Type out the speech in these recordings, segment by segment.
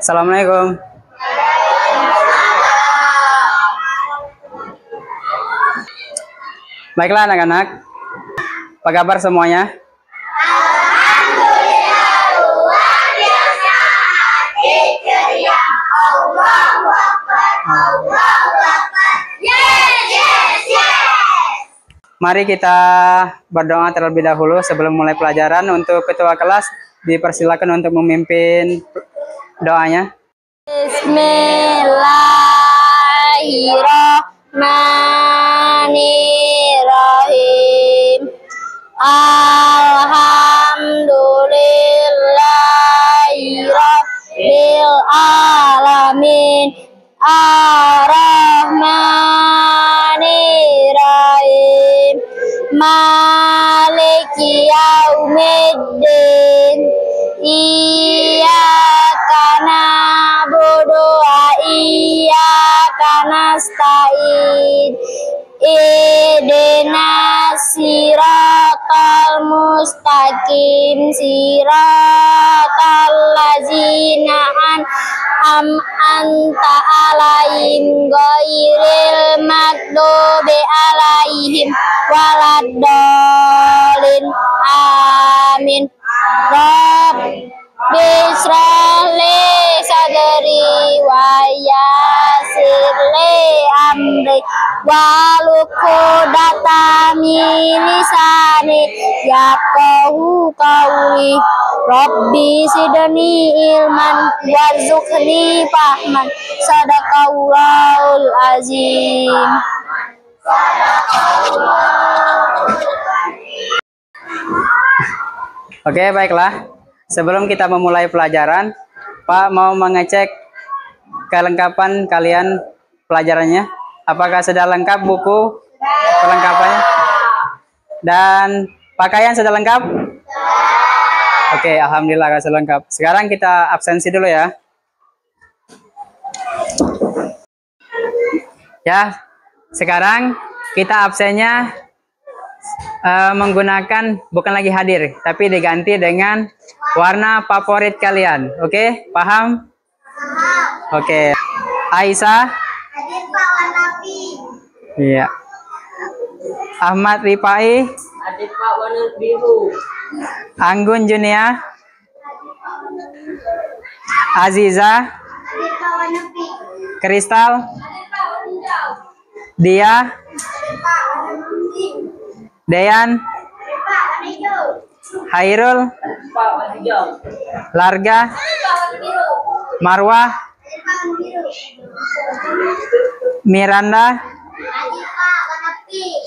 Assalamualaikum. Baiklah anak-anak, apa kabar semuanya? Alhamdulillah luar biasa, hati ceria, Allahu Akbar, Allahu Akbar. Yes, yes, yes. Mari kita berdoa terlebih dahulu sebelum mulai pelajaran. Untuk ketua kelas dipersilakan untuk memimpin doanya. Bismillahirrahmanirrahim. Alhamdulillahirabbil alamin. Ar-Rahmanirrahim. Maliki yaumiddin. Iyyaka na'budu wa iyyaka nasta'in. Ihdinas siratal mustaqim, siratal ladzina an'amta 'alaihim ghairil maghdubi 'alaihim waladdallin. Amin. Rabbi shrah li sadri wa yassir li amri wahlul 'uqdatam min lisani yafqahu qawli. Rabbi zidni ilman warzuqni fahman. Shadaqallahul azim. Oke, baiklah. Sebelum kita memulai pelajaran, Pak mau mengecek kelengkapan kalian pelajarannya. Apakah sudah lengkap buku perlengkapannya? Dan pakaian sudah lengkap? Oke, alhamdulillah sudah lengkap. Sekarang kita absensi dulu ya. Ya, sekarang kita absennya menggunakan bukan lagi hadir, tapi diganti dengan warna favorit kalian. Oke, paham? Oke. Aisyah? Hadir Pak, warna pink. Iya. Ahmad Rifai? Hadir Pak, warna biru. Anggun Junia? Aziza? Hadir Pak, warna pink. Kristal? Hadir Pak, warna hijau. Dia? Hadir Pak, warna pink. Deyan? Hadir Pak, warna hijau. Hairul? Hadir Pak, warna hijau. Larga? Hadir Pak, warna biru. Marwah? Hadir Pak, warna biru. Miranda? Hadir Pak, warna pink.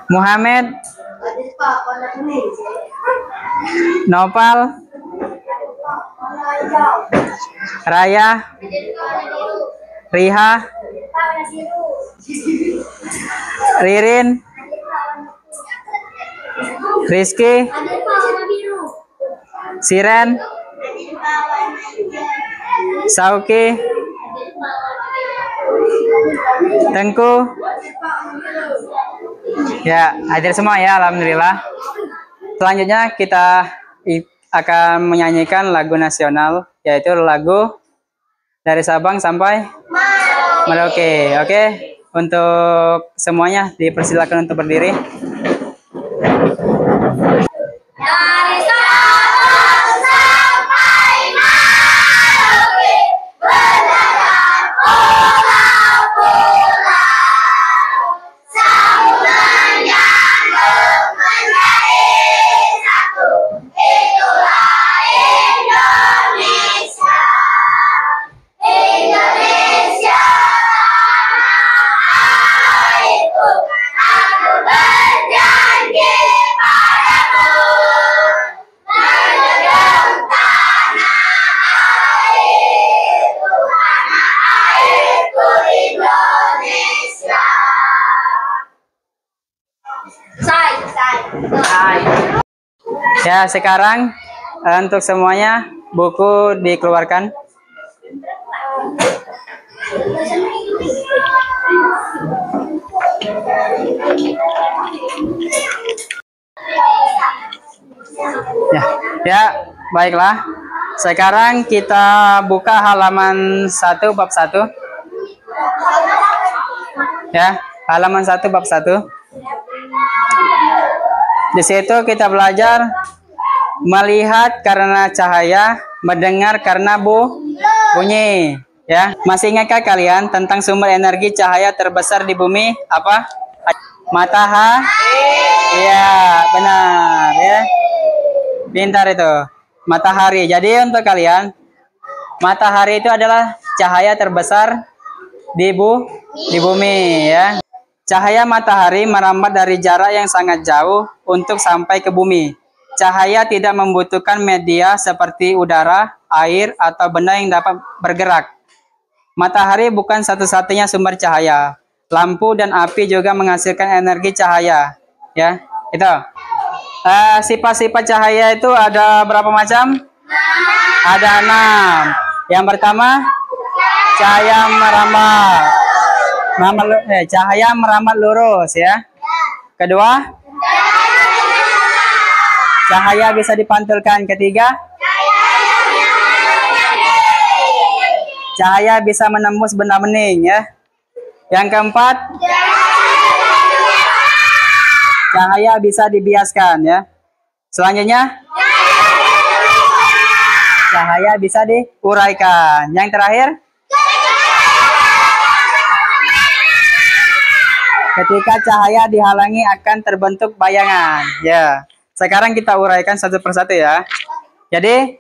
Muhammad? Hadir Pak, warna kuning. Nopal? Warna hijau. Raya? Hadir Pak, warna biru. Riha? Hadir Pak, warna biru. Ririn? Hadir Pak, warna Rizky? Hadir Pak, warna biru. Siren? Hadir Pak, warna hijau. Sauki? Hadir Pak, warna biru. Tengku? Hadir Pak, warna biru. Ya, hadir semua ya, alhamdulillah. Selanjutnya kita akan menyanyikan lagu nasional, yaitu lagu dari Sabang sampai Merauke. Oke, untuk semuanya dipersilakan untuk berdiri. Dari Sabang sampai Merauke, berjalan pulau-pulau, samudra nyambung menjadi satu, itulah Indonesia. Indonesia tanah airku, aku berjanji padamu, menjunjung tanah airku Indonesia. Say. Ya, sekarang untuk semuanya buku dikeluarkan. Ya, baiklah. Sekarang kita buka halaman 1 bab 1. Ya, halaman 1 bab 1. Di situ kita belajar melihat karena cahaya, mendengar karena bunyi. Ya, masih ingatkah kalian tentang sumber energi cahaya terbesar di bumi? Apa? Matahari. Iya, benar ya. Pintar itu. Matahari. Jadi untuk kalian, matahari itu adalah cahaya terbesar di bumi ya. Cahaya matahari merambat dari jarak yang sangat jauh untuk sampai ke bumi. Cahaya tidak membutuhkan media seperti udara, air, atau benda yang dapat bergerak. Matahari bukan satu-satunya sumber cahaya. Lampu dan api juga menghasilkan energi cahaya. Ya, itu. Sifat-sifat cahaya itu ada berapa macam? Ada 6. Yang pertama, cahaya merambat lurus ya. Kedua, cahaya bisa dipantulkan. Ketiga, cahaya bisa menembus benda bening ya. Yang keempat, cahaya bisa dibiaskan ya. Selanjutnya, cahaya bisa diuraikan. Yang terakhir, ketika cahaya dihalangi akan terbentuk bayangan. Ya. Sekarang kita uraikan satu persatu ya. Jadi,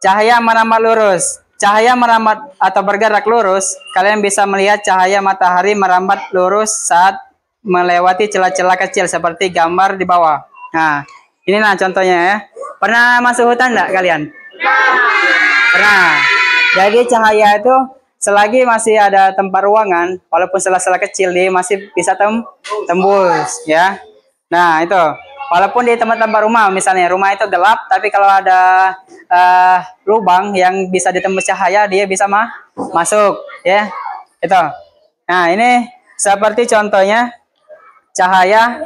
cahaya merambat lurus. Cahaya merambat atau bergerak lurus, kalian bisa melihat cahaya matahari merambat lurus saat melewati celah-celah kecil seperti gambar di bawah. Nah, inilah contohnya ya. Pernah masuk hutan enggak kalian? Pernah. Jadi cahaya itu selagi masih ada tempat ruangan, walaupun sela-sela kecil dia masih bisa tembus ya. Nah, itu. Walaupun di tempat-tempat rumah, misalnya rumah itu gelap, tapi kalau ada lubang yang bisa ditembus cahaya, dia bisa masuk ya. Itu. Nah, ini seperti contohnya cahaya.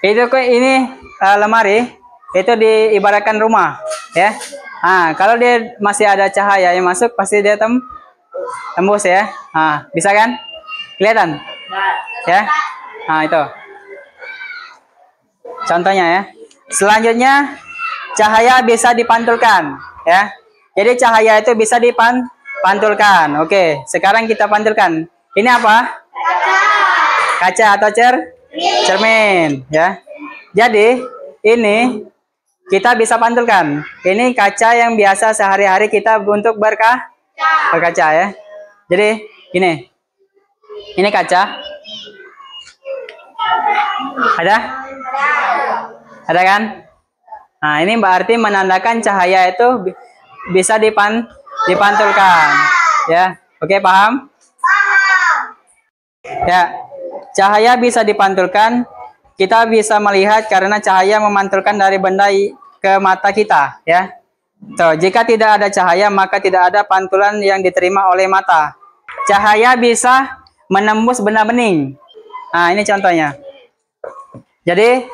Itu ini lemari itu diibaratkan rumah ya. Nah, kalau dia masih ada cahaya yang masuk, pasti dia tembus ya. Nah, bisa kan? Kelihatan? Ya. Nah, itu. Contohnya ya. Selanjutnya, cahaya bisa dipantulkan ya. Jadi cahaya itu bisa dipantulkan. Oke, sekarang kita pantulkan. Ini apa? Kaca atau cermin ya. Jadi ini kita bisa pantulkan. Ini kaca yang biasa sehari-hari kita untuk berkaca ya. Jadi ini kaca. Ada kan? Nah, ini berarti menandakan cahaya itu bisa dipantulkan ya. Oke, paham? Ya, cahaya bisa dipantulkan. Kita bisa melihat karena cahaya memantulkan dari benda ke mata kita ya. So, jika tidak ada cahaya, maka tidak ada pantulan yang diterima oleh mata. Cahaya bisa menembus benda bening. Nah, ini contohnya. Jadi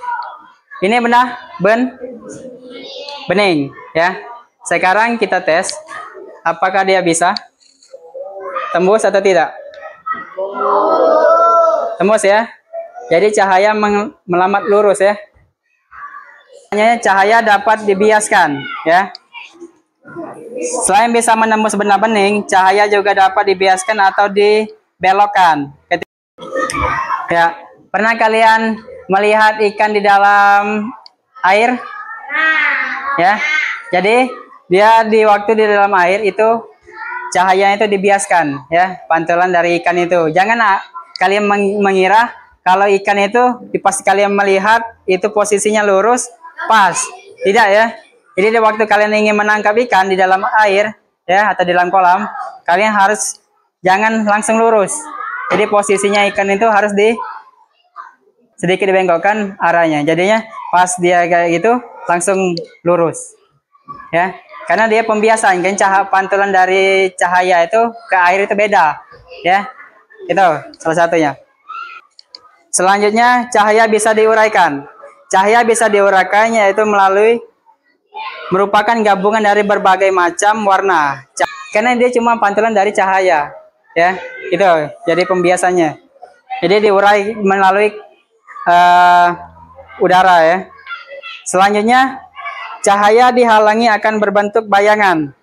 ini benda bening ya. Sekarang kita tes apakah dia bisa tembus atau tidak. Tembus ya. Jadi cahaya melambat lurus ya. Cahaya dapat dibiaskan ya. Selain bisa menembus benda bening, cahaya juga dapat dibiaskan atau dibelokkan. Ya, pernah kalian melihat ikan di dalam air? Ya. Jadi dia di dalam air itu cahayanya itu dibiaskan ya, pantulan dari ikan itu. Jangan kalian mengira kalau ikan itu pas kalian melihat itu posisinya lurus pas. Tidak ya. Jadi di waktu kalian ingin menangkap ikan di dalam air ya atau di dalam kolam, kalian harus jangan langsung lurus. Jadi posisinya ikan itu harus sedikit dibengkokkan arahnya. Jadinya pas dia kayak gitu langsung lurus. Ya. Karena dia pembiasaan kan pantulan dari cahaya itu ke air itu beda. Ya. Itu salah satunya. Selanjutnya cahaya bisa diuraikan. Cahaya bisa diuraikan yaitu melalui merupakan gabungan dari berbagai macam warna. Karena dia cuma pantulan dari cahaya, ya. Itu jadi pembiasannya. Jadi diurai melalui udara, ya. Selanjutnya, cahaya dihalangi akan berbentuk bayangan.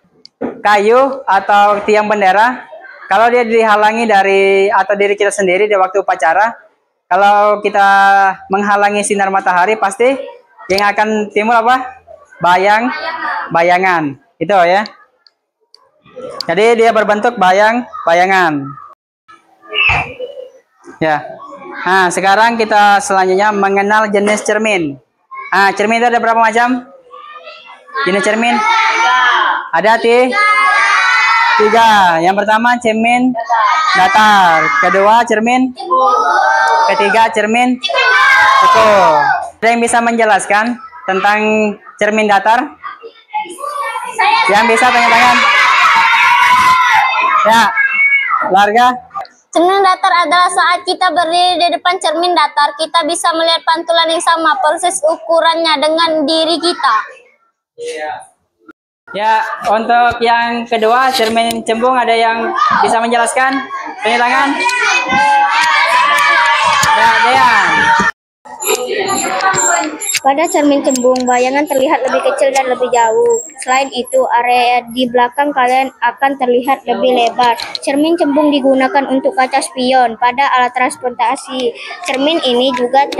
Kayu atau tiang bendera, kalau dia dihalangi dari atau diri kita sendiri di waktu upacara, kalau kita menghalangi sinar matahari, pasti yang akan timbul apa? Bayangan. Itu ya. Jadi dia berbentuk bayangan. Ya. Nah, sekarang kita selanjutnya mengenal jenis cermin. Nah, cermin itu ada berapa macam? Jenis cermin? Ada 3. Yang pertama cermin datar, kedua cermin, ketiga cermin ukur. Ada yang bisa menjelaskan tentang cermin datar? Yang bisa tanya tangan. Ya, Larga. Cermin datar adalah saat kita berdiri di depan cermin datar, kita bisa melihat pantulan yang sama persis ukurannya dengan diri kita. Ya, untuk yang kedua cermin cembung, ada yang bisa menjelaskan? Tanya tangan. Ya, Dean. Pada cermin cembung, bayangan terlihat lebih kecil dan lebih jauh. Selain itu, area di belakang kalian akan terlihat lebih lebar. Cermin cembung digunakan untuk kaca spion pada alat transportasi. Cermin ini juga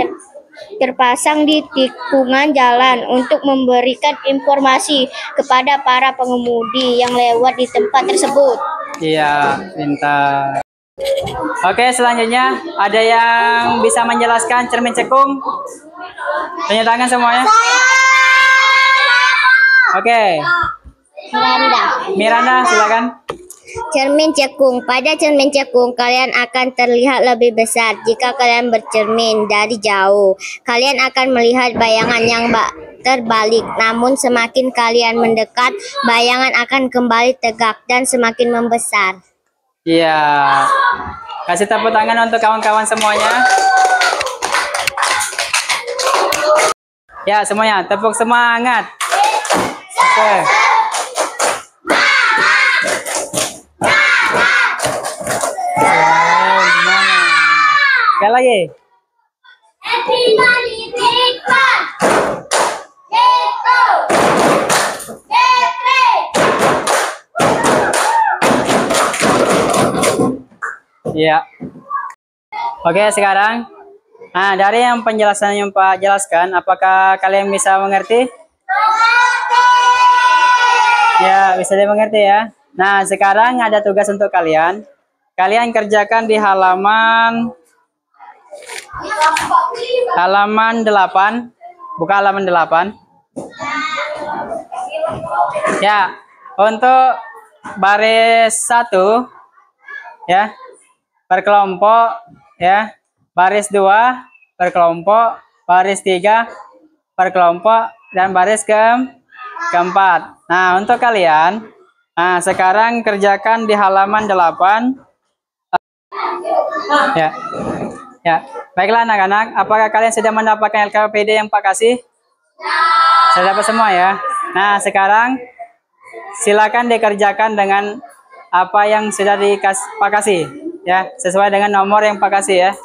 terpasang di tikungan jalan untuk memberikan informasi kepada para pengemudi yang lewat di tempat tersebut. Iya, pintar. Oke, selanjutnya ada yang bisa menjelaskan cermin cekung? Tanya tangan semuanya. Oke. Miranda, silakan. Cermin cekung. Pada cermin cekung, kalian akan terlihat lebih besar. Jika kalian bercermin dari jauh, kalian akan melihat bayangan yang terbalik. Namun semakin kalian mendekat, bayangan akan kembali tegak dan semakin membesar. Iya. Kasih tepuk tangan untuk kawan-kawan semuanya. Ya, semuanya tepuk semangat. Oke. Sekali lagi. Everybody take part. Take go. Take play. Iya. Oke, sekarang. Nah, dari yang penjelasan yang Pak jelaskan, apakah kalian bisa mengerti? Ya, bisa dimengerti ya. Nah, sekarang ada tugas untuk kalian. Kalian kerjakan di halaman 8. Buka halaman 8. Ya, untuk baris 1 ya, per kelompok ya. Baris 2 per kelompok, baris 3 per kelompok, dan baris keempat. Nah, untuk kalian, nah sekarang kerjakan di halaman 8. Ya. Ya. Baiklah anak-anak, apakah kalian sudah mendapatkan LKPD yang Pak kasih? Sudah dapat semua ya. Nah, sekarang silakan dikerjakan dengan apa yang sudah Pak kasih ya, sesuai dengan nomor yang Pak kasih ya.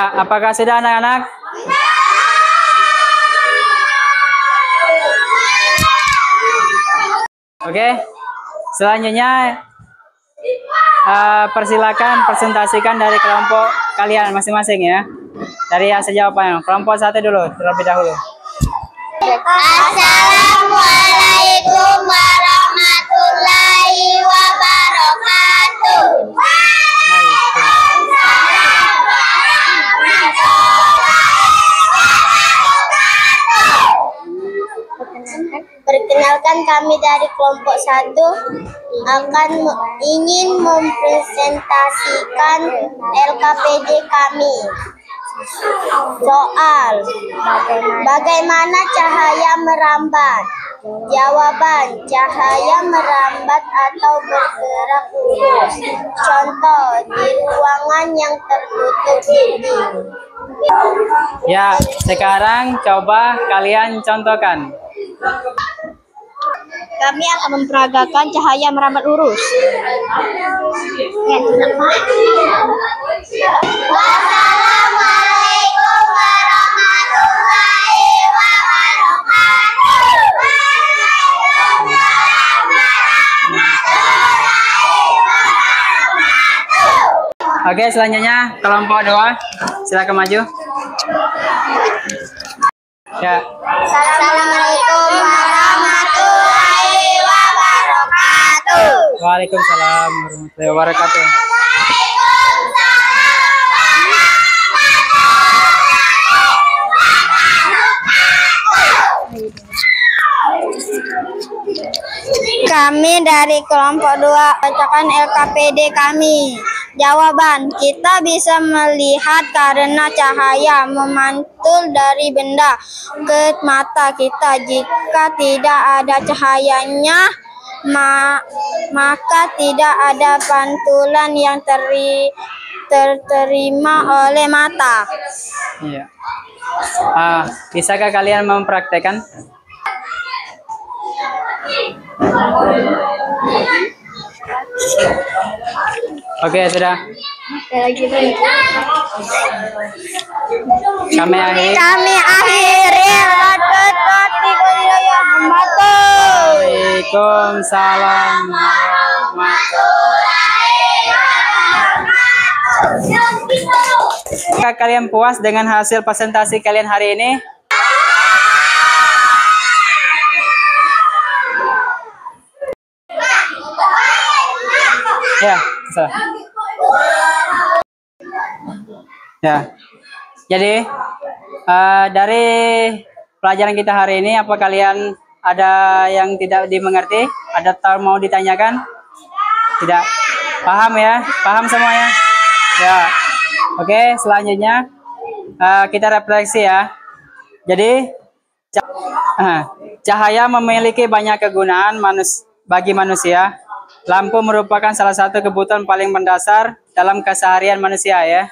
Ya, apakah sudah anak-anak? Oke, selanjutnya persilakan presentasikan dari kelompok kalian masing-masing ya. Dari hasil jawabannya, kelompok 1 dulu terlebih dahulu. Assalamualaikum warahmatullahi wabarakatuh. Perkenalkan, kami dari kelompok 1 ingin mempresentasikan LKPD kami. Soal: bagaimana cahaya merambat? Jawaban: cahaya merambat atau bergerak lurus. Contoh: di ruangan yang tertutup dinding. Ya, sekarang coba kalian contohkan. Kami akan memperagakan cahaya merambat lurus. Wassalamualaikum warahmatullahi wabarakatuh. Oke, selanjutnya kelompok 2. Silakan maju. Ya. Assalamualaikum warahmatullahi wabarakatuh. Waalaikumsalam warahmatullahi wabarakatuh. Kami dari kelompok 2 bacakan LKPD kami. Jawaban: kita bisa melihat karena cahaya memantul dari benda ke mata kita. Jika tidak ada cahayanya, maka tidak ada pantulan yang terterima oleh mata. Iya. Bisakah kalian mempraktekkan? Oke, sudah. Kami akhiri. Waalaikumsalam warahmatullahi. Apakah kalian puas dengan hasil presentasi kalian hari ini? Ya, salah. Ya. Jadi dari pelajaran kita hari ini, apa kalian ada yang tidak dimengerti? Ada mau ditanyakan? Tidak. Paham ya? Paham semuanya? Ya. Oke, selanjutnya kita refleksi ya. Jadi cahaya memiliki banyak kegunaan bagi manusia. Lampu merupakan salah satu kebutuhan paling mendasar dalam keseharian manusia ya.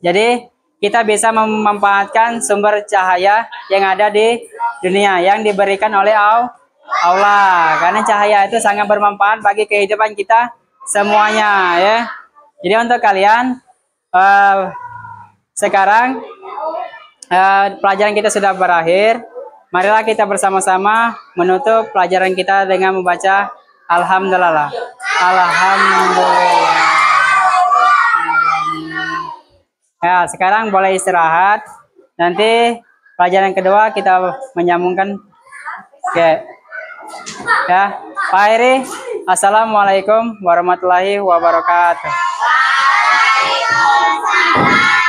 Jadi kita bisa memanfaatkan sumber cahaya yang ada di dunia yang diberikan oleh Allah. Karena cahaya itu sangat bermanfaat bagi kehidupan kita semuanya ya. Jadi untuk kalian sekarang pelajaran kita sudah berakhir. Marilah kita bersama-sama menutup pelajaran kita dengan membaca Alhamdulillah. Alhamdulillah. Ya, sekarang boleh istirahat. Nanti pelajaran kedua kita menyambungkan. Oke. Ya, Pak Heri. Assalamualaikum warahmatullahi wabarakatuh. Waalaikumsalam.